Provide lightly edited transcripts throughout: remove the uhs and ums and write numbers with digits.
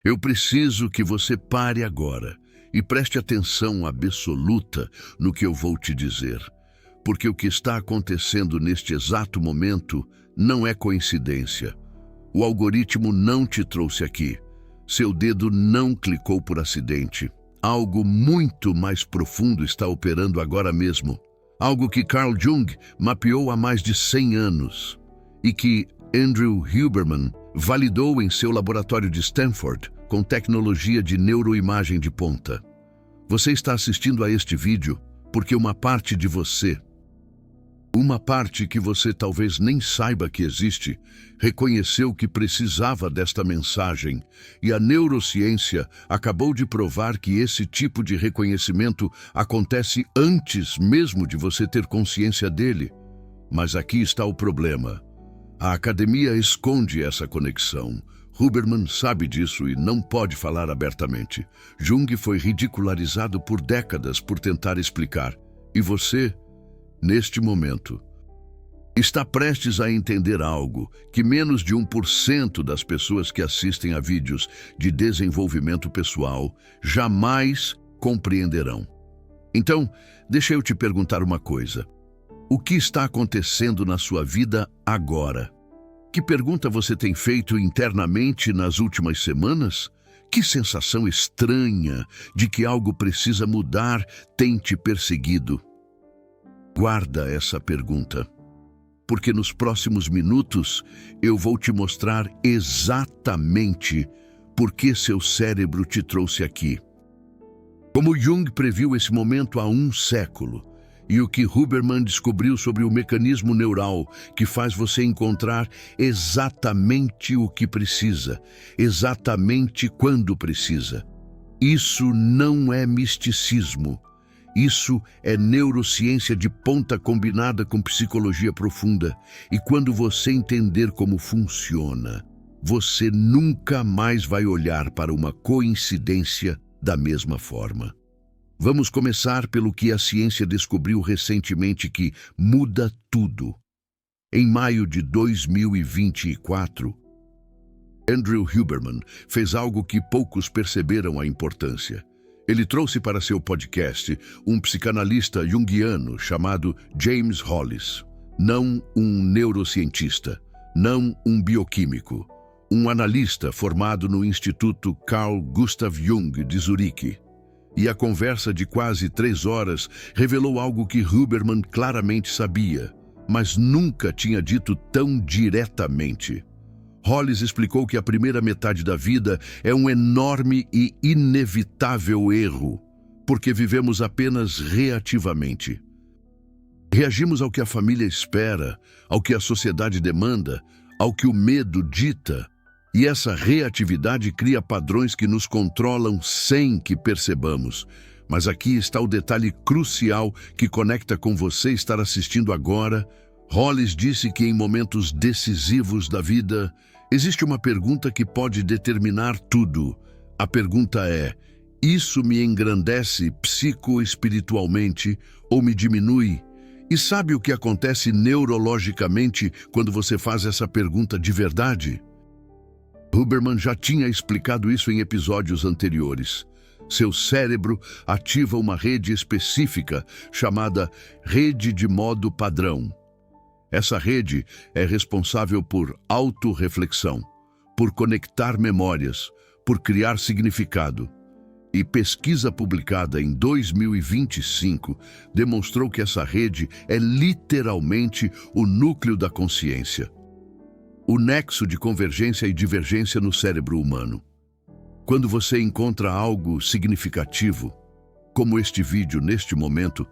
Eu preciso que você pare agora e preste atenção absoluta no que eu vou te dizer, porque o que está acontecendo neste exato momento não é coincidência. O algoritmo não te trouxe aqui. Seu dedo não clicou por acidente. Algo muito mais profundo está operando agora mesmo. Algo que Carl Jung mapeou há mais de 100 anos e que Andrew Huberman validou em seu laboratório de Stanford com tecnologia de neuroimagem de ponta. Você está assistindo a este vídeo porque uma parte de você, uma parte que você talvez nem saiba que existe, reconheceu que precisava desta mensagem, e a neurociência acabou de provar que esse tipo de reconhecimento acontece antes mesmo de você ter consciência dele. Mas aqui está o problema. A academia esconde essa conexão. Huberman sabe disso e não pode falar abertamente. Jung foi ridicularizado por décadas por tentar explicar. E você, neste momento, está prestes a entender algo que menos de 1% das pessoas que assistem a vídeos de desenvolvimento pessoal jamais compreenderão. Então, deixa eu te perguntar uma coisa. O que está acontecendo na sua vida agora? Que pergunta você tem feito internamente nas últimas semanas? Que sensação estranha de que algo precisa mudar tem te perseguido? Guarda essa pergunta, porque nos próximos minutos eu vou te mostrar exatamente por que seu cérebro te trouxe aqui. Como Jung previu esse momento há 1 século, e o que Huberman descobriu sobre o mecanismo neural que faz você encontrar exatamente o que precisa, exatamente quando precisa. Isso não é misticismo. Isso é neurociência de ponta combinada com psicologia profunda. E quando você entender como funciona, você nunca mais vai olhar para uma coincidência da mesma forma. Vamos começar pelo que a ciência descobriu recentemente que muda tudo. Em maio de 2024, Andrew Huberman fez algo que poucos perceberam a importância. Ele trouxe para seu podcast um psicanalista junguiano chamado James Hollis. Não um neurocientista, não um bioquímico. Um analista formado no Instituto Carl Gustav Jung de Zurique. E a conversa de quase 3 horas revelou algo que Huberman claramente sabia, mas nunca tinha dito tão diretamente. Hollis explicou que a primeira metade da vida é um enorme e inevitável erro, porque vivemos apenas reativamente. Reagimos ao que a família espera, ao que a sociedade demanda, ao que o medo dita. E essa reatividade cria padrões que nos controlam sem que percebamos. Mas aqui está o detalhe crucial que conecta com você estar assistindo agora. Hollis disse que em momentos decisivos da vida, existe uma pergunta que pode determinar tudo. A pergunta é: isso me engrandece psicoespiritualmente ou me diminui? E sabe o que acontece neurologicamente quando você faz essa pergunta de verdade? Huberman já tinha explicado isso em episódios anteriores. Seu cérebro ativa uma rede específica chamada rede de modo padrão. Essa rede é responsável por autorreflexão, por conectar memórias, por criar significado. E pesquisa publicada em 2025 demonstrou que essa rede é literalmente o núcleo da consciência. O nexo de convergência e divergência no cérebro humano. Quando você encontra algo significativo, como este vídeo neste momento,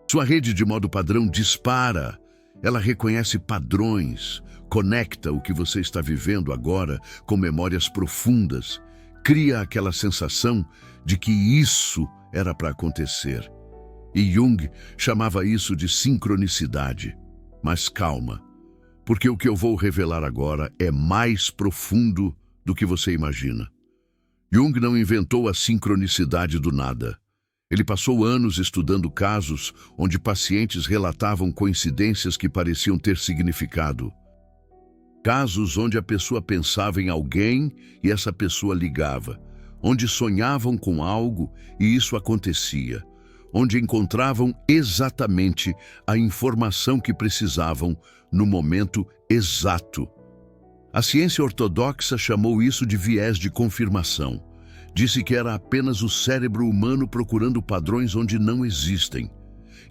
sua rede de modo padrão dispara. Ela reconhece padrões, conecta o que você está vivendo agora com memórias profundas, cria aquela sensação de que isso era para acontecer. E Jung chamava isso de sincronicidade. Mas calma. Porque o que eu vou revelar agora é mais profundo do que você imagina. Jung não inventou a sincronicidade do nada. Ele passou anos estudando casos onde pacientes relatavam coincidências que pareciam ter significado. Casos onde a pessoa pensava em alguém e essa pessoa ligava, onde sonhavam com algo e isso acontecia, onde encontravam exatamente a informação que precisavam no momento exato. A ciência ortodoxa chamou isso de viés de confirmação. Disse que era apenas o cérebro humano procurando padrões onde não existem.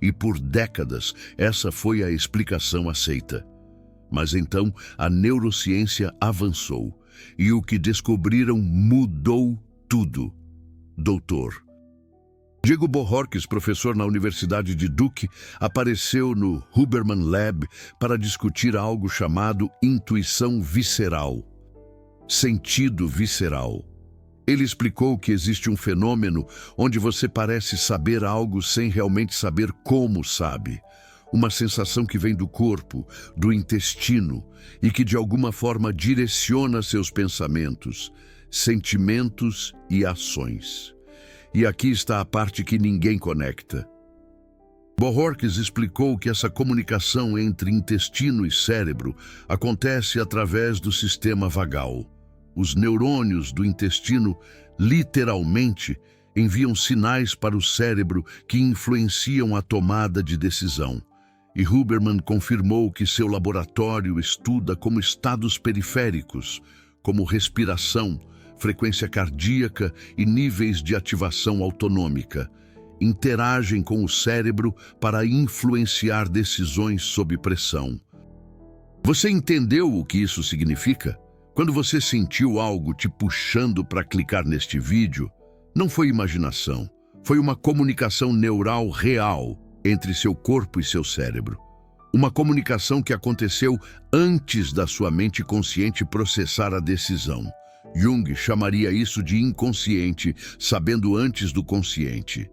E por décadas, essa foi a explicação aceita. Mas então a neurociência avançou e o que descobriram mudou tudo. Doutor Diego Bohorques, professor na Universidade de Duke, apareceu no Huberman Lab para discutir algo chamado intuição visceral, sentido visceral. Ele explicou que existe um fenômeno onde você parece saber algo sem realmente saber como sabe. Uma sensação que vem do corpo, do intestino, e que de alguma forma direciona seus pensamentos, sentimentos e ações. E aqui está a parte que ninguém conecta. Bohorques explicou que essa comunicação entre intestino e cérebro acontece através do sistema vagal. Os neurônios do intestino, literalmente, enviam sinais para o cérebro que influenciam a tomada de decisão. E Huberman confirmou que seu laboratório estuda como estados periféricos, como respiração, frequência cardíaca e níveis de ativação autonômica, interagem com o cérebro para influenciar decisões sob pressão. Você entendeu o que isso significa? Quando você sentiu algo te puxando para clicar neste vídeo, não foi imaginação, foi uma comunicação neural real entre seu corpo e seu cérebro. Uma comunicação que aconteceu antes da sua mente consciente processar a decisão. Jung chamaria isso de inconsciente, sabendo antes do consciente.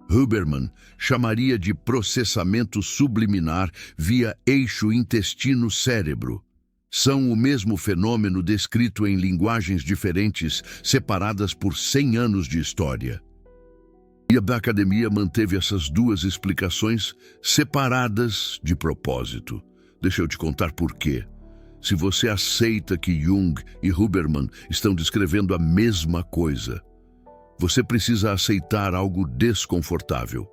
Huberman chamaria de processamento subliminar via eixo intestino-cérebro. São o mesmo fenômeno descrito em linguagens diferentes, separadas por 100 anos de história. E a academia manteve essas duas explicações separadas de propósito. Deixa eu te contar por quê. Se você aceita que Jung e Huberman estão descrevendo a mesma coisa, você precisa aceitar algo desconfortável.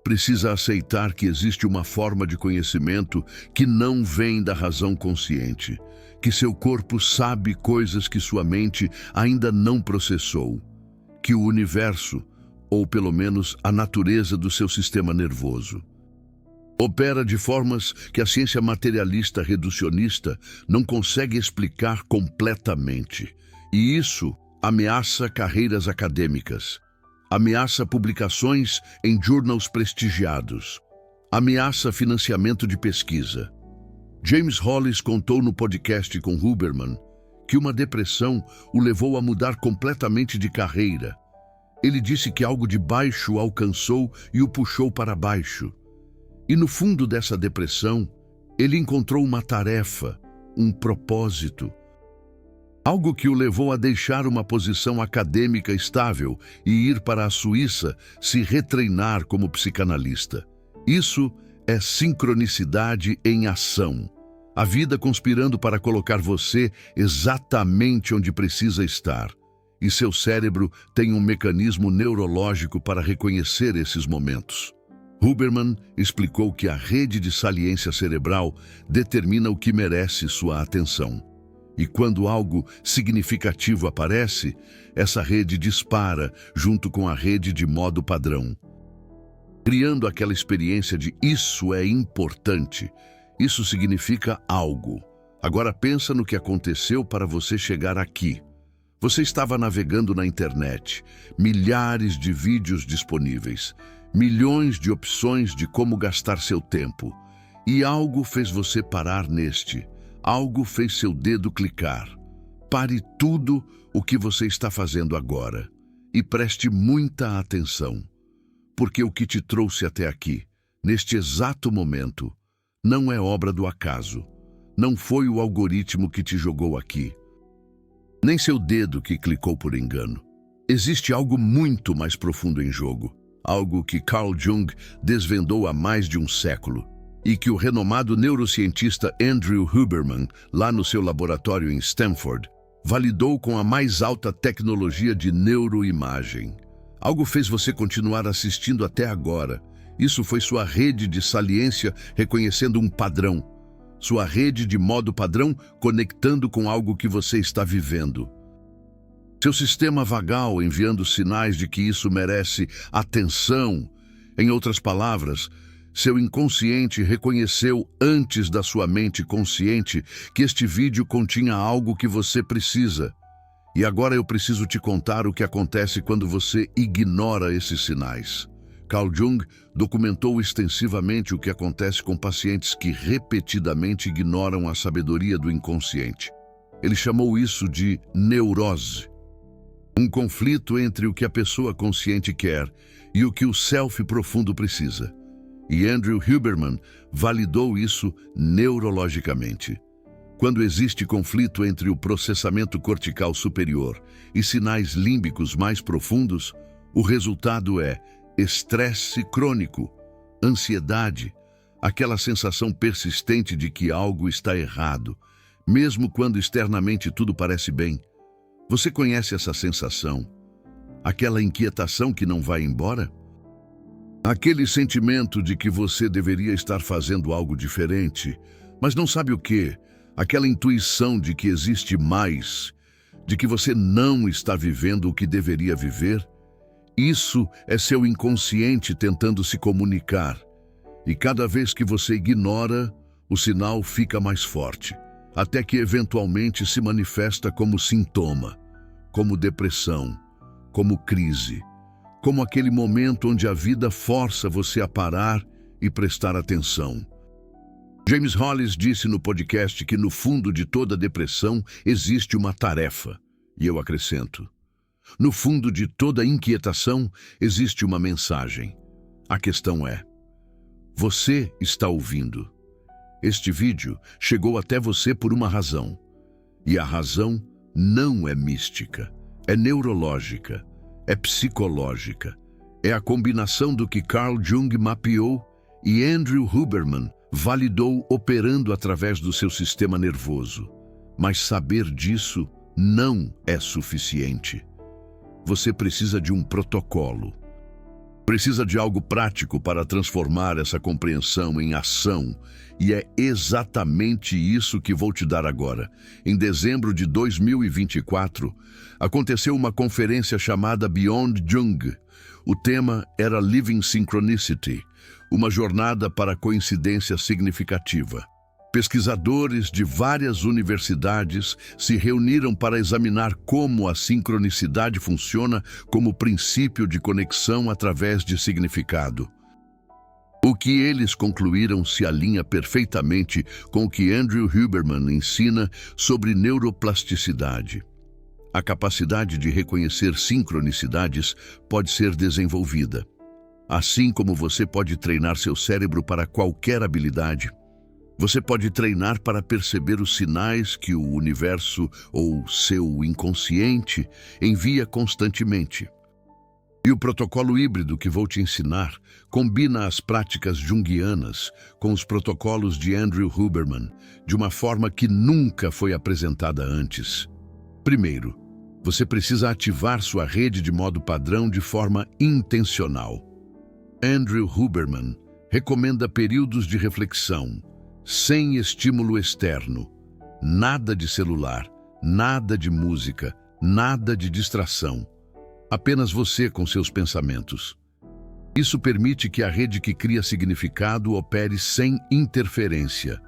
Precisa aceitar que existe uma forma de conhecimento que não vem da razão consciente, que seu corpo sabe coisas que sua mente ainda não processou, que o universo, ou pelo menos a natureza do seu sistema nervoso, opera de formas que a ciência materialista reducionista não consegue explicar completamente. E isso ameaça carreiras acadêmicas, ameaça publicações em journals prestigiados, ameaça financiamento de pesquisa. James Hollis contou no podcast com Huberman que uma depressão o levou a mudar completamente de carreira. Ele disse que algo de baixo o alcançou e o puxou para baixo. E no fundo dessa depressão, ele encontrou uma tarefa, um propósito. Algo que o levou a deixar uma posição acadêmica estável e ir para a Suíça se retreinar como psicanalista. Isso é sincronicidade em ação. A vida conspirando para colocar você exatamente onde precisa estar. E seu cérebro tem um mecanismo neurológico para reconhecer esses momentos. Huberman explicou que a rede de saliência cerebral determina o que merece sua atenção. E quando algo significativo aparece, essa rede dispara junto com a rede de modo padrão, criando aquela experiência de isso é importante, isso significa algo. Agora pensa no que aconteceu para você chegar aqui. Você estava navegando na internet, milhares de vídeos disponíveis, milhões de opções de como gastar seu tempo. E algo fez você parar neste. Algo fez seu dedo clicar. Pare tudo o que você está fazendo agora e preste muita atenção. Porque o que te trouxe até aqui, neste exato momento, não é obra do acaso. Não foi o algoritmo que te jogou aqui. Nem seu dedo que clicou por engano. Existe algo muito mais profundo em jogo. Algo que Carl Jung desvendou há mais de um século. e que o renomado neurocientista Andrew Huberman, lá no seu laboratório em Stanford, validou com a mais alta tecnologia de neuroimagem. Algo fez você continuar assistindo até agora. Isso foi sua rede de saliência reconhecendo um padrão. Sua rede de modo padrão conectando com algo que você está vivendo. Seu sistema vagal enviando sinais de que isso merece atenção. Em outras palavras, seu inconsciente reconheceu antes da sua mente consciente que este vídeo continha algo que você precisa. E agora eu preciso te contar o que acontece quando você ignora esses sinais. Carl Jung documentou extensivamente o que acontece com pacientes que repetidamente ignoram a sabedoria do inconsciente. Ele chamou isso de neurose. Um conflito entre o que a pessoa consciente quer e o que o self profundo precisa. E Andrew Huberman validou isso neurologicamente. Quando existe conflito entre o processamento cortical superior e sinais límbicos mais profundos, o resultado é estresse crônico, ansiedade, aquela sensação persistente de que algo está errado, mesmo quando externamente tudo parece bem. Você conhece essa sensação? Aquela inquietação que não vai embora? Aquele sentimento de que você deveria estar fazendo algo diferente, mas não sabe o quê? Aquela intuição de que existe mais, de que você não está vivendo o que deveria viver? Isso é seu inconsciente tentando se comunicar. E cada vez que você ignora, o sinal fica mais forte, até que eventualmente se manifesta como sintoma, como depressão, como crise, como aquele momento onde a vida força você a parar e prestar atenção. James Hollis disse no podcast que no fundo de toda depressão existe uma tarefa, e eu acrescento: no fundo de toda inquietação existe uma mensagem. A questão é: você está ouvindo? Este vídeo chegou até você por uma razão. E a razão não é mística, é neurológica, é psicológica. É a combinação do que Carl Jung mapeou e Andrew Huberman validou operando através do seu sistema nervoso. Mas saber disso não é suficiente. Você precisa de um protocolo. Precisa de algo prático para transformar essa compreensão em ação. E é exatamente isso que vou te dar agora. Em dezembro de 2024, aconteceu uma conferência chamada Beyond Jung. O tema era Living Synchronicity, uma jornada para coincidência significativa. Pesquisadores de várias universidades se reuniram para examinar como a sincronicidade funciona como princípio de conexão através de significado. O que eles concluíram se alinha perfeitamente com o que Andrew Huberman ensina sobre neuroplasticidade. A capacidade de reconhecer sincronicidades pode ser desenvolvida. Assim como você pode treinar seu cérebro para qualquer habilidade, você pode treinar para perceber os sinais que o universo ou seu inconsciente envia constantemente. E o protocolo híbrido que vou te ensinar combina as práticas junguianas com os protocolos de Andrew Huberman de uma forma que nunca foi apresentada antes. Primeiro, você precisa ativar sua rede de modo padrão de forma intencional. Andrew Huberman recomenda períodos de reflexão, sem estímulo externo, nada de celular, nada de música, nada de distração. Apenas você com seus pensamentos. Isso permite que a rede que cria significado opere sem interferência.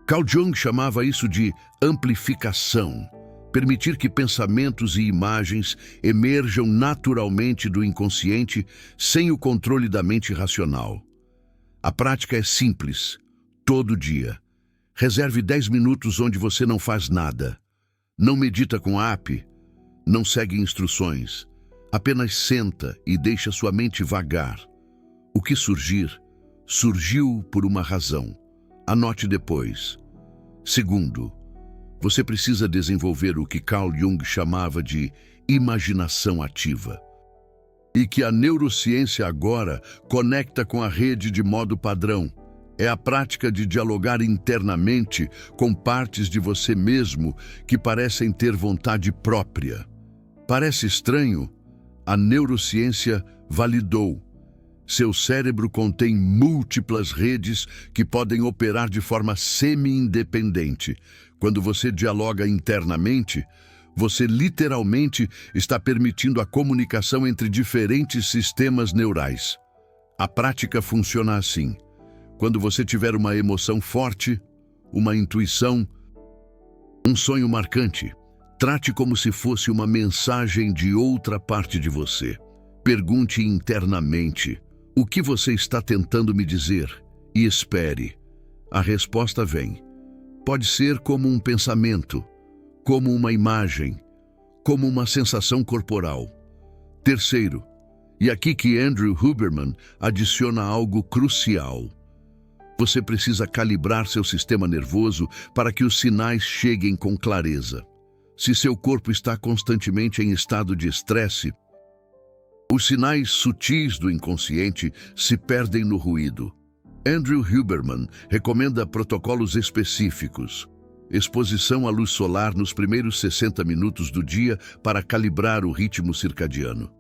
Carl Jung chamava isso de amplificação, permitir que pensamentos e imagens emerjam naturalmente do inconsciente sem o controle da mente racional. A prática é simples. Todo dia. Reserve 10 minutos onde você não faz nada. Não medita com app, não segue instruções. Apenas senta e deixa sua mente vagar. O que surgir, surgiu por uma razão. Anote depois. Segundo, você precisa desenvolver o que Carl Jung chamava de imaginação ativa. E que a neurociência agora conecta com a rede de modo padrão. É a prática de dialogar internamente com partes de você mesmo que parecem ter vontade própria. Parece estranho? A neurociência validou. Seu cérebro contém múltiplas redes que podem operar de forma semi-independente. Quando você dialoga internamente, você literalmente está permitindo a comunicação entre diferentes sistemas neurais. A prática funciona assim. Quando você tiver uma emoção forte, uma intuição, um sonho marcante, trate como se fosse uma mensagem de outra parte de você. Pergunte internamente: o que você está tentando me dizer? E espere. A resposta vem. Pode ser como um pensamento, como uma imagem, como uma sensação corporal. Terceiro, e aqui que Andrew Huberman adiciona algo crucial. Você precisa calibrar seu sistema nervoso para que os sinais cheguem com clareza. Se seu corpo está constantemente em estado de estresse, os sinais sutis do inconsciente se perdem no ruído. Andrew Huberman recomenda protocolos específicos. Exposição à luz solar nos primeiros 60 minutos do dia para calibrar o ritmo circadiano.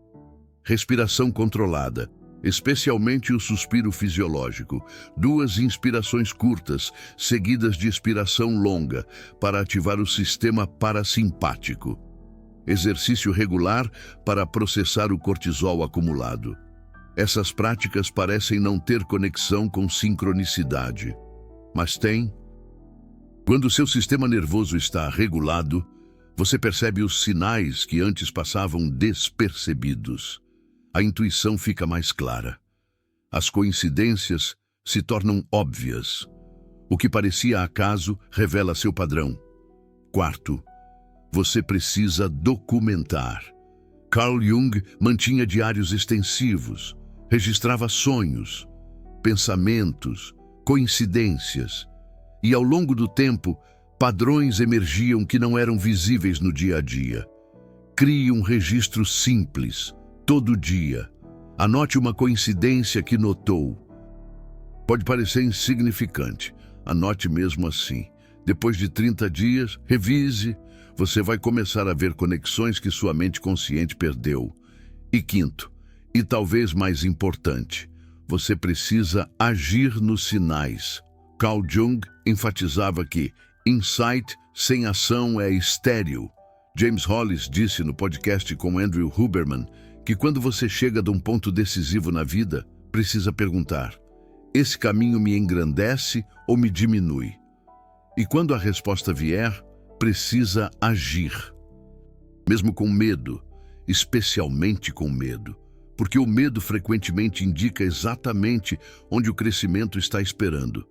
Respiração controlada, especialmente o suspiro fisiológico. 2 inspirações curtas, seguidas de expiração longa, para ativar o sistema parasimpático. Exercício regular para processar o cortisol acumulado. Essas práticas parecem não ter conexão com sincronicidade, mas têm. Quando seu sistema nervoso está regulado, você percebe os sinais que antes passavam despercebidos. A intuição fica mais clara. As coincidências se tornam óbvias. O que parecia acaso revela seu padrão. Quarto, você precisa documentar. Carl Jung mantinha diários extensivos, registrava sonhos, pensamentos, coincidências. E ao longo do tempo, padrões emergiam que não eram visíveis no dia a dia. Crie um registro simples, todo dia. Anote uma coincidência que notou. Pode parecer insignificante. Anote mesmo assim. Depois de 30 dias, revise. Você vai começar a ver conexões que sua mente consciente perdeu. E quinto, e talvez mais importante, você precisa agir nos sinais. Carl Jung enfatizava que insight sem ação é estéril. James Hollis disse no podcast com Andrew Huberman que quando você chega de um ponto decisivo na vida, precisa perguntar: esse caminho me engrandece ou me diminui? E quando a resposta vier, precisa agir. Mesmo com medo, especialmente com medo, porque o medo frequentemente indica exatamente onde o crescimento está esperando.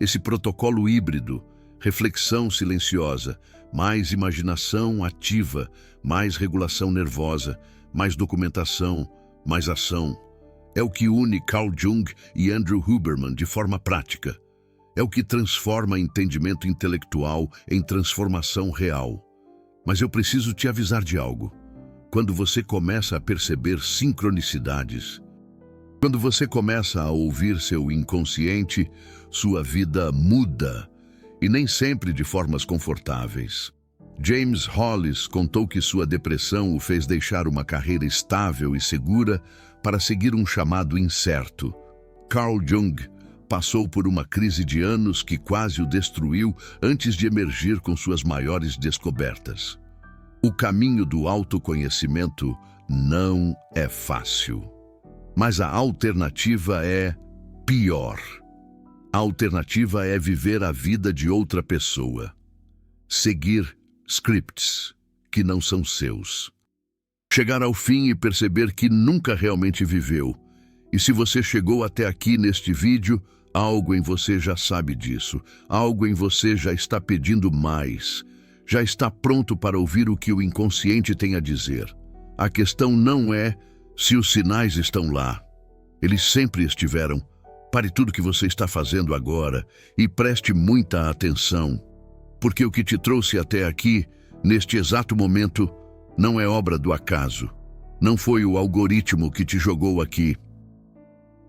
Esse protocolo híbrido, reflexão silenciosa, mais imaginação ativa, mais regulação nervosa, mais documentação, mais ação, é o que une Carl Jung e Andrew Huberman de forma prática. É o que transforma entendimento intelectual em transformação real. Mas eu preciso te avisar de algo. Quando você começa a perceber sincronicidades, quando você começa a ouvir seu inconsciente, sua vida muda, e nem sempre de formas confortáveis. James Hollis contou que sua depressão o fez deixar uma carreira estável e segura para seguir um chamado incerto. Carl Jung passou por uma crise de anos que quase o destruiu antes de emergir com suas maiores descobertas. O caminho do autoconhecimento não é fácil, mas a alternativa é pior. A alternativa é viver a vida de outra pessoa. Seguir scripts que não são seus. Chegar ao fim e perceber que nunca realmente viveu. E se você chegou até aqui neste vídeo, algo em você já sabe disso. Algo em você já está pedindo mais. Já está pronto para ouvir o que o inconsciente tem a dizer. A questão não é se os sinais estão lá. Eles sempre estiveram. Pare tudo que você está fazendo agora e preste muita atenção. Porque o que te trouxe até aqui, neste exato momento, não é obra do acaso. Não foi o algoritmo que te jogou aqui.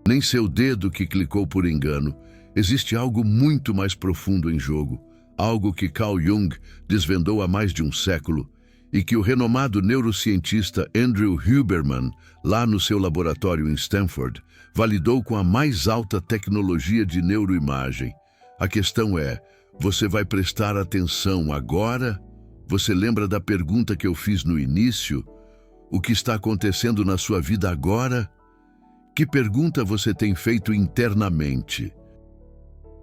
Nem seu dedo que clicou por engano. Existe algo muito mais profundo em jogo, algo que Carl Jung desvendou há mais de um século e que o renomado neurocientista Andrew Huberman, lá no seu laboratório em Stanford, validou com a mais alta tecnologia de neuroimagem. A questão é, você vai prestar atenção agora? Você lembra da pergunta que eu fiz no início? O que está acontecendo na sua vida agora? Que pergunta você tem feito internamente?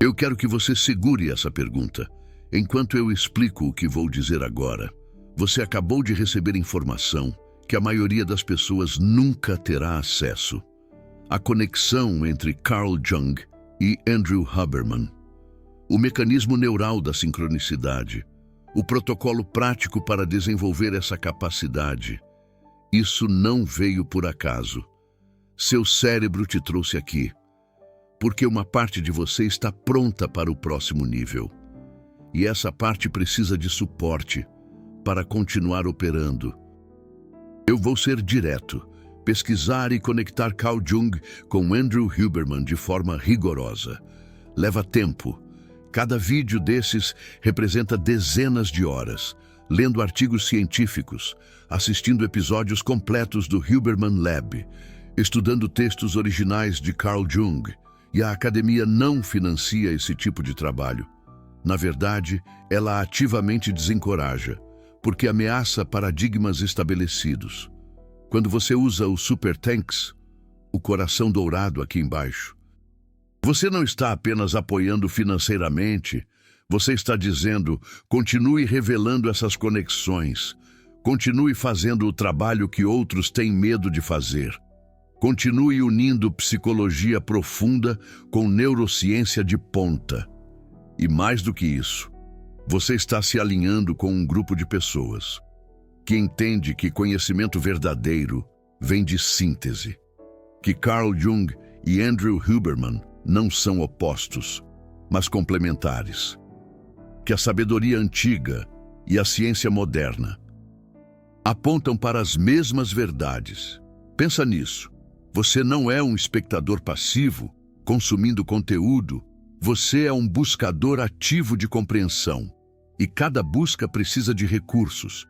Eu quero que você segure essa pergunta, enquanto eu explico o que vou dizer agora. Você acabou de receber informação que a maioria das pessoas nunca terá acesso. A conexão entre Carl Jung e Andrew Huberman. O mecanismo neural da sincronicidade. O protocolo prático para desenvolver essa capacidade. Isso não veio por acaso. Seu cérebro te trouxe aqui, porque uma parte de você está pronta para o próximo nível. E essa parte precisa de suporte para continuar operando. Eu vou ser direto, pesquisar e conectar Carl Jung com Andrew Huberman de forma rigorosa. Leva tempo. Cada vídeo desses representa dezenas de horas, lendo artigos científicos, assistindo episódios completos do Huberman Lab, estudando textos originais de Carl Jung, e a academia não financia esse tipo de trabalho. Na verdade, ela ativamente desencoraja, porque ameaça paradigmas estabelecidos. Quando você usa o Super Thanks, o coração dourado aqui embaixo, você não está apenas apoiando financeiramente, você está dizendo, continue revelando essas conexões, continue fazendo o trabalho que outros têm medo de fazer, continue unindo psicologia profunda com neurociência de ponta. E mais do que isso, você está se alinhando com um grupo de pessoas que entende que conhecimento verdadeiro vem de síntese, que Carl Jung e Andrew Huberman não são opostos, mas complementares, que a sabedoria antiga e a ciência moderna apontam para as mesmas verdades. Pensa nisso. Você não é um espectador passivo, consumindo conteúdo. Você é um buscador ativo de compreensão. E cada busca precisa de recursos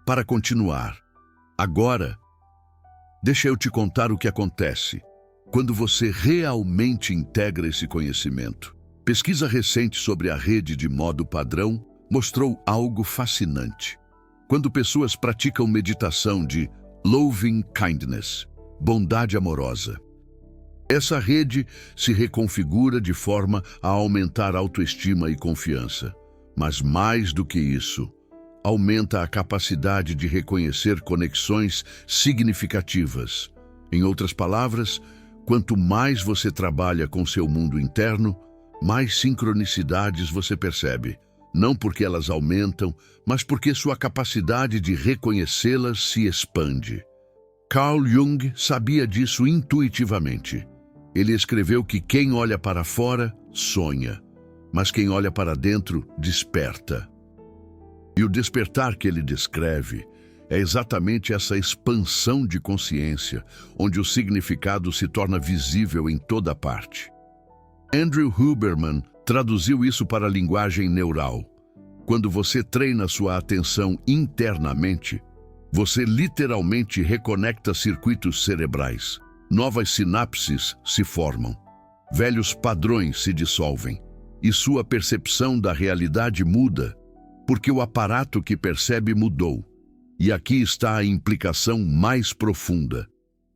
para continuar. Agora, deixa eu te contar o que acontece quando você realmente integra esse conhecimento. Pesquisa recente sobre a rede de modo padrão mostrou algo fascinante. Quando pessoas praticam meditação de loving kindness, bondade amorosa, essa rede se reconfigura de forma a aumentar autoestima e confiança. Mas mais do que isso, aumenta a capacidade de reconhecer conexões significativas. Em outras palavras, quanto mais você trabalha com seu mundo interno, mais sincronicidades você percebe. Não porque elas aumentam, mas porque sua capacidade de reconhecê-las se expande. Carl Jung sabia disso intuitivamente. Ele escreveu que quem olha para fora, sonha, mas quem olha para dentro, desperta. E o despertar que ele descreve é exatamente essa expansão de consciência, onde o significado se torna visível em toda parte. Andrew Huberman traduziu isso para a linguagem neural. Quando você treina sua atenção internamente, você literalmente reconecta circuitos cerebrais. Novas sinapses se formam, velhos padrões se dissolvem, e sua percepção da realidade muda, porque o aparato que percebe mudou. E aqui está a implicação mais profunda,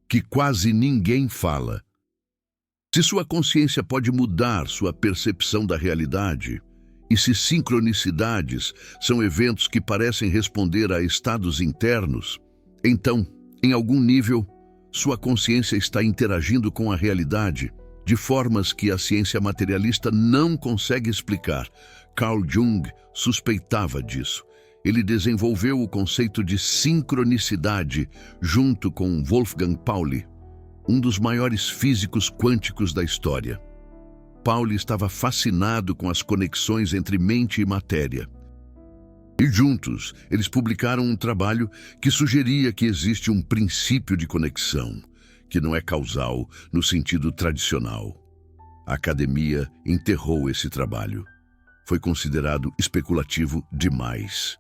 que quase ninguém fala. Se sua consciência pode mudar sua percepção da realidade, e se sincronicidades são eventos que parecem responder a estados internos, então, em algum nível, sua consciência está interagindo com a realidade de formas que a ciência materialista não consegue explicar. Carl Jung suspeitava disso. Ele desenvolveu o conceito de sincronicidade junto com Wolfgang Pauli, um dos maiores físicos quânticos da história. Pauli estava fascinado com as conexões entre mente e matéria. E juntos, eles publicaram um trabalho que sugeria que existe um princípio de conexão, que não é causal no sentido tradicional. A academia enterrou esse trabalho. Foi considerado especulativo demais,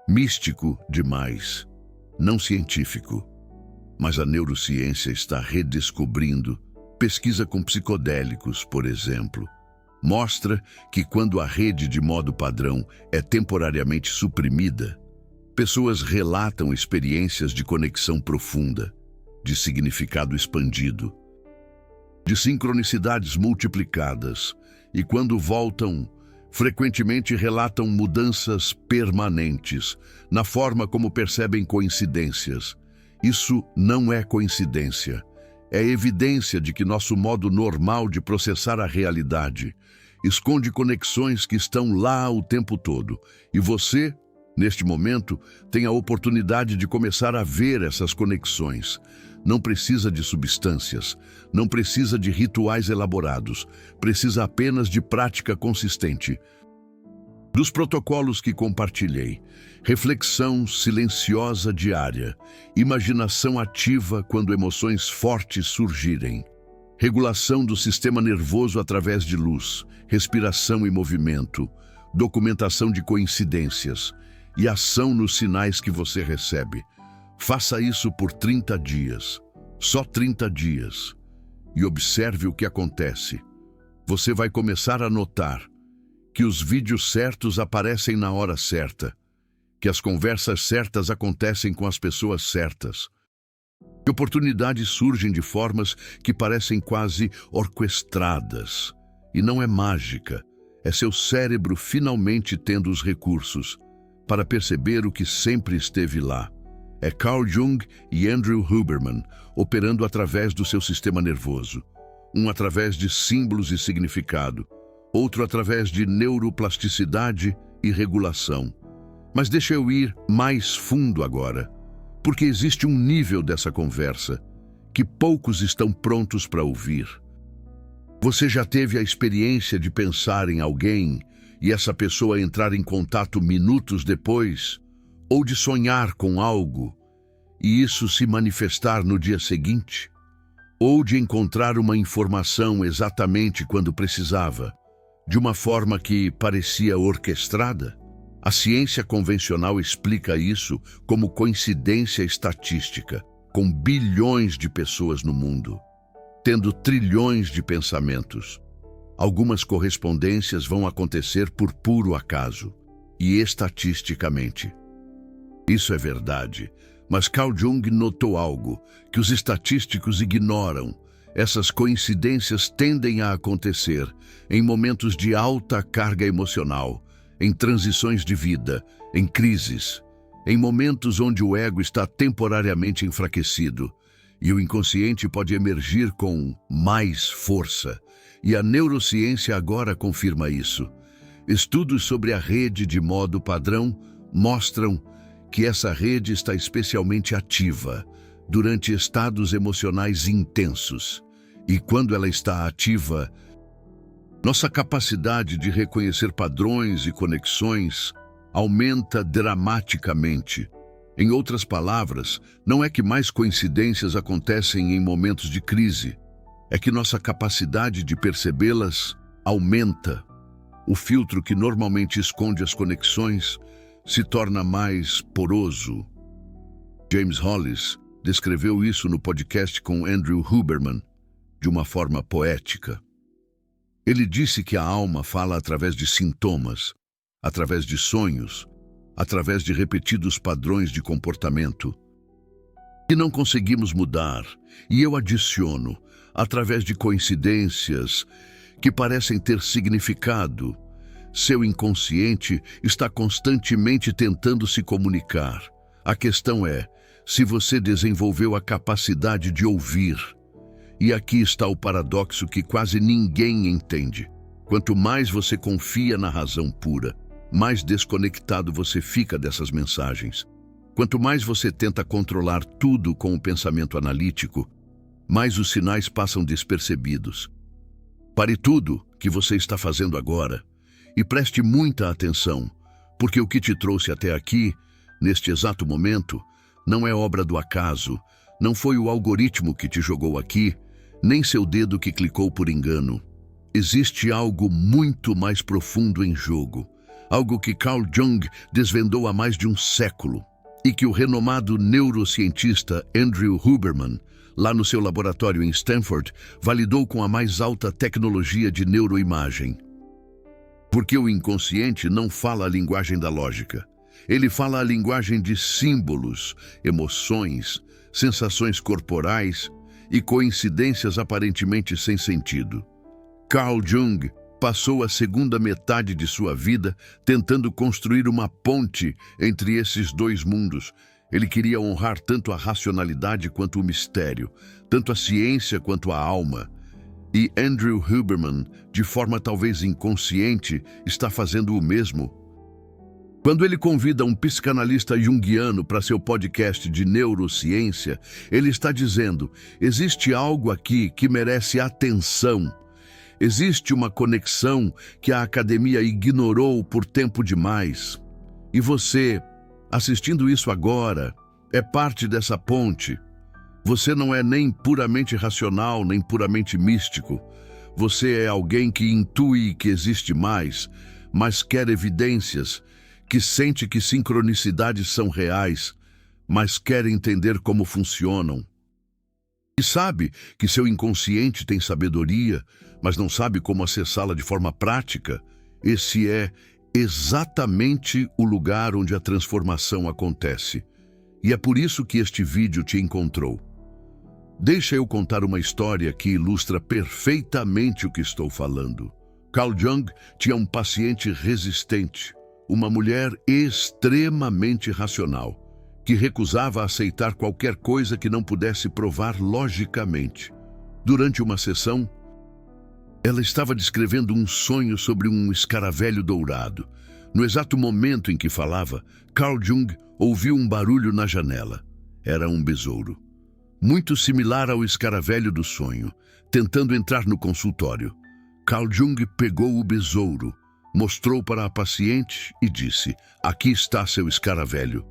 místico demais, não científico. Mas a neurociência está redescobrindo. Pesquisa com psicodélicos, por exemplo, mostra que quando a rede de modo padrão é temporariamente suprimida, pessoas relatam experiências de conexão profunda, de significado expandido, de sincronicidades multiplicadas, e quando voltam, frequentemente relatam mudanças permanentes na forma como percebem coincidências. Isso não é coincidência. É evidência de que nosso modo normal de processar a realidade esconde conexões que estão lá o tempo todo. E você, neste momento, tem a oportunidade de começar a ver essas conexões. Não precisa de substâncias, não precisa de rituais elaborados, precisa apenas de prática consistente. Dos protocolos que compartilhei, reflexão silenciosa diária, imaginação ativa quando emoções fortes surgirem, regulação do sistema nervoso através de luz, respiração e movimento, documentação de coincidências e ação nos sinais que você recebe. Faça isso por 30 dias, só 30 dias, e observe o que acontece. Você vai começar a notar que os vídeos certos aparecem na hora certa, que as conversas certas acontecem com as pessoas certas, que oportunidades surgem de formas que parecem quase orquestradas. E não é mágica, é seu cérebro finalmente tendo os recursos para perceber o que sempre esteve lá. É Carl Jung e Andrew Huberman operando através do seu sistema nervoso, um através de símbolos e significado, outro através de neuroplasticidade e regulação. Mas deixa eu ir mais fundo agora, porque existe um nível dessa conversa que poucos estão prontos para ouvir. Você já teve a experiência de pensar em alguém e essa pessoa entrar em contato minutos depois, ou de sonhar com algo e isso se manifestar no dia seguinte, ou de encontrar uma informação exatamente quando precisava, de uma forma que parecia orquestrada? A ciência convencional explica isso como coincidência estatística, com bilhões de pessoas no mundo, tendo trilhões de pensamentos. Algumas correspondências vão acontecer por puro acaso e estatisticamente. Isso é verdade, mas Carl Jung notou algo que os estatísticos ignoram. Essas coincidências tendem a acontecer em momentos de alta carga emocional, em transições de vida, em crises, em momentos onde o ego está temporariamente enfraquecido e o inconsciente pode emergir com mais força. E a neurociência agora confirma isso. Estudos sobre a rede de modo padrão mostram que essa rede está especialmente ativa durante estados emocionais intensos. E quando ela está ativa, nossa capacidade de reconhecer padrões e conexões aumenta dramaticamente. Em outras palavras, não é que mais coincidências acontecem em momentos de crise, é que nossa capacidade de percebê-las aumenta. O filtro que normalmente esconde as conexões se torna mais poroso. James Hollis descreveu isso no podcast com Andrew Huberman de uma forma poética. Ele disse que a alma fala através de sintomas, através de sonhos, através de repetidos padrões de comportamento que não conseguimos mudar, e eu adiciono, através de coincidências que parecem ter significado. Seu inconsciente está constantemente tentando se comunicar. A questão é se você desenvolveu a capacidade de ouvir. E aqui está o paradoxo que quase ninguém entende. Quanto mais você confia na razão pura, mais desconectado você fica dessas mensagens. Quanto mais você tenta controlar tudo com o pensamento analítico, mais os sinais passam despercebidos. Pare tudo que você está fazendo agora e preste muita atenção, porque o que te trouxe até aqui, neste exato momento, não é obra do acaso, não foi o algoritmo que te jogou aqui, nem seu dedo que clicou por engano. Existe algo muito mais profundo em jogo, algo que Carl Jung desvendou há mais de um século e que o renomado neurocientista Andrew Huberman, lá no seu laboratório em Stanford, validou com a mais alta tecnologia de neuroimagem. Porque o inconsciente não fala a linguagem da lógica. Ele fala a linguagem de símbolos, emoções, sensações corporais e coincidências aparentemente sem sentido. Carl Jung passou a segunda metade de sua vida tentando construir uma ponte entre esses dois mundos. Ele queria honrar tanto a racionalidade quanto o mistério, tanto a ciência quanto a alma. E Andrew Huberman, de forma talvez inconsciente, está fazendo o mesmo. Quando ele convida um psicanalista junguiano para seu podcast de neurociência, ele está dizendo: existe algo aqui que merece atenção. Existe uma conexão que a academia ignorou por tempo demais. E você, assistindo isso agora, é parte dessa ponte. Você não é nem puramente racional, nem puramente místico. Você é alguém que intui que existe mais, mas quer evidências, que sente que sincronicidades são reais, mas quer entender como funcionam. E sabe que seu inconsciente tem sabedoria, mas não sabe como acessá-la de forma prática. Esse é exatamente o lugar onde a transformação acontece. E é por isso que este vídeo te encontrou. Deixa eu contar uma história que ilustra perfeitamente o que estou falando. Carl Jung tinha um paciente resistente, uma mulher extremamente racional, que recusava aceitar qualquer coisa que não pudesse provar logicamente. Durante uma sessão, ela estava descrevendo um sonho sobre um escaravelho dourado. No exato momento em que falava, Carl Jung ouviu um barulho na janela. Era um besouro, muito similar ao escaravelho do sonho, tentando entrar no consultório. Carl Jung pegou o besouro, mostrou para a paciente e disse: aqui está seu escaravelho.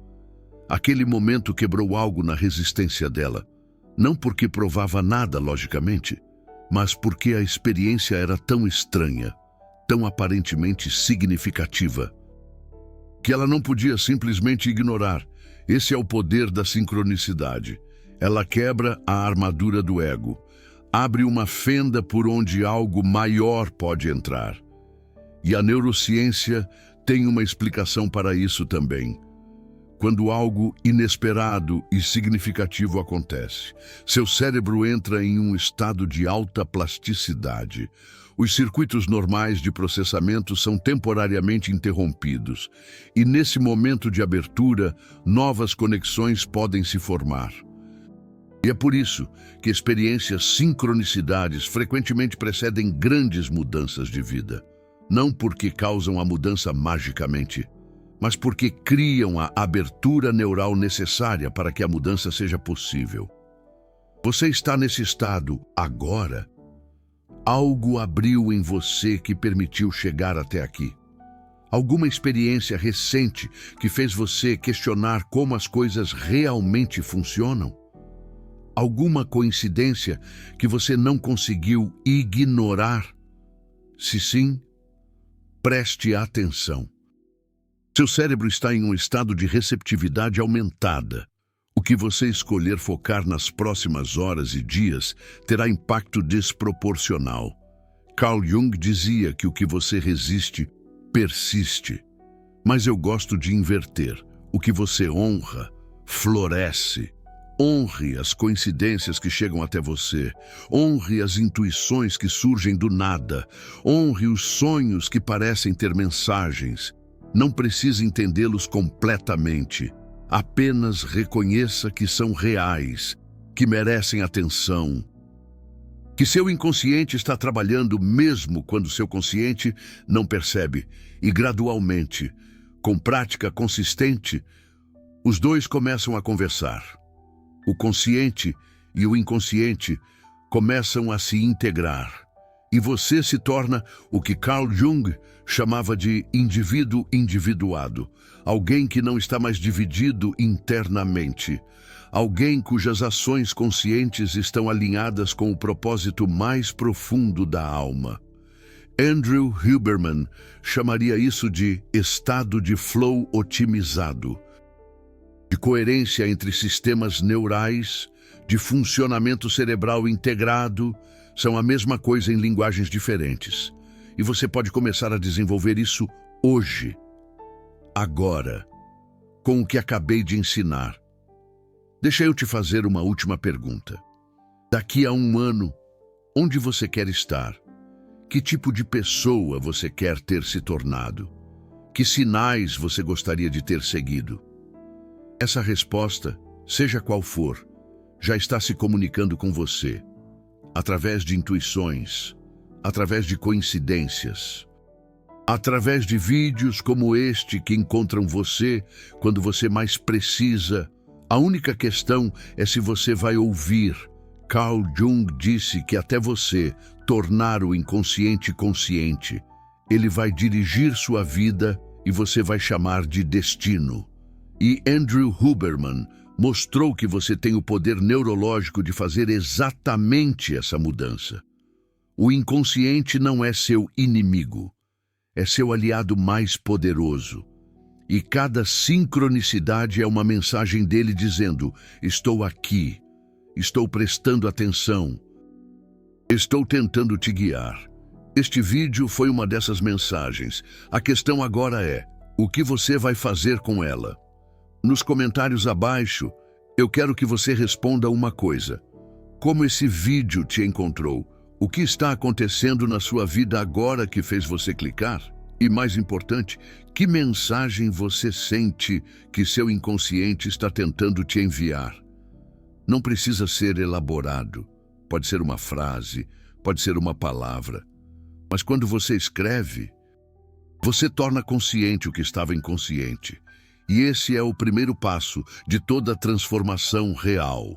Aquele momento quebrou algo na resistência dela, não porque provava nada logicamente, mas porque a experiência era tão estranha, tão aparentemente significativa, que ela não podia simplesmente ignorar. Esse é o poder da sincronicidade. Ela quebra a armadura do ego, abre uma fenda por onde algo maior pode entrar. E a neurociência tem uma explicação para isso também. Quando algo inesperado e significativo acontece, seu cérebro entra em um estado de alta plasticidade. Os circuitos normais de processamento são temporariamente interrompidos, e nesse momento de abertura, novas conexões podem se formar. E é por isso que experiências sincronicidades frequentemente precedem grandes mudanças de vida. Não porque causam a mudança magicamente, mas porque criam a abertura neural necessária para que a mudança seja possível. Você está nesse estado agora. Algo abriu em você que permitiu chegar até aqui. Alguma experiência recente que fez você questionar como as coisas realmente funcionam? Alguma coincidência que você não conseguiu ignorar? Se sim, preste atenção. Seu cérebro está em um estado de receptividade aumentada. O que você escolher focar nas próximas horas e dias terá impacto desproporcional. Carl Jung dizia que o que você resiste, persiste. Mas eu gosto de inverter. O que você honra, floresce. Honre as coincidências que chegam até você. Honre as intuições que surgem do nada. Honre os sonhos que parecem ter mensagens. Não precisa entendê-los completamente. Apenas reconheça que são reais, que merecem atenção. Que seu inconsciente está trabalhando mesmo quando seu consciente não percebe. E gradualmente, com prática consistente, os dois começam a conversar. O consciente e o inconsciente começam a se integrar. E você se torna o que Carl Jung chamava de indivíduo individuado. Alguém que não está mais dividido internamente. Alguém cujas ações conscientes estão alinhadas com o propósito mais profundo da alma. Andrew Huberman chamaria isso de estado de flow otimizado, de coerência entre sistemas neurais, de funcionamento cerebral integrado, são a mesma coisa em linguagens diferentes. E você pode começar a desenvolver isso hoje, agora, com o que acabei de ensinar. Deixa eu te fazer uma última pergunta. Daqui a 1 ano, onde você quer estar? Que tipo de pessoa você quer ter se tornado? Que sinais você gostaria de ter seguido? Essa resposta, seja qual for, já está se comunicando com você, através de intuições, através de coincidências, através de vídeos como este que encontram você quando você mais precisa. A única questão é se você vai ouvir. Carl Jung disse que até você tornar o inconsciente consciente, ele vai dirigir sua vida e você vai chamar de destino. E Andrew Huberman mostrou que você tem o poder neurológico de fazer exatamente essa mudança. O inconsciente não é seu inimigo, é seu aliado mais poderoso. E cada sincronicidade é uma mensagem dele dizendo: estou aqui, estou prestando atenção, estou tentando te guiar. Este vídeo foi uma dessas mensagens. A questão agora é, o que você vai fazer com ela? Nos comentários abaixo, eu quero que você responda uma coisa. Como esse vídeo te encontrou? O que está acontecendo na sua vida agora que fez você clicar? E mais importante, que mensagem você sente que seu inconsciente está tentando te enviar? Não precisa ser elaborado. Pode ser uma frase, pode ser uma palavra. Mas quando você escreve, você torna consciente o que estava inconsciente. E esse é o primeiro passo de toda a transformação real.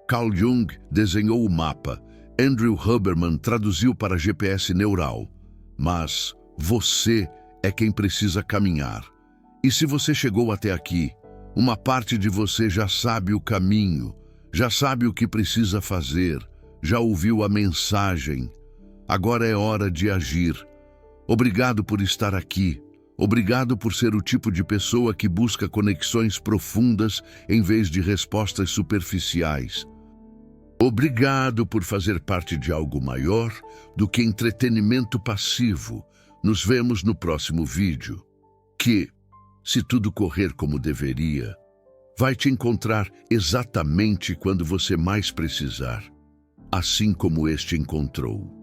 Carl Jung desenhou o mapa. Andrew Huberman traduziu para GPS neural. Mas você é quem precisa caminhar. E se você chegou até aqui, uma parte de você já sabe o caminho, já sabe o que precisa fazer, já ouviu a mensagem. Agora é hora de agir. Obrigado por estar aqui. Obrigado por ser o tipo de pessoa que busca conexões profundas em vez de respostas superficiais. Obrigado por fazer parte de algo maior do que entretenimento passivo. Nos vemos no próximo vídeo, que, se tudo correr como deveria, vai te encontrar exatamente quando você mais precisar, assim como este encontrou.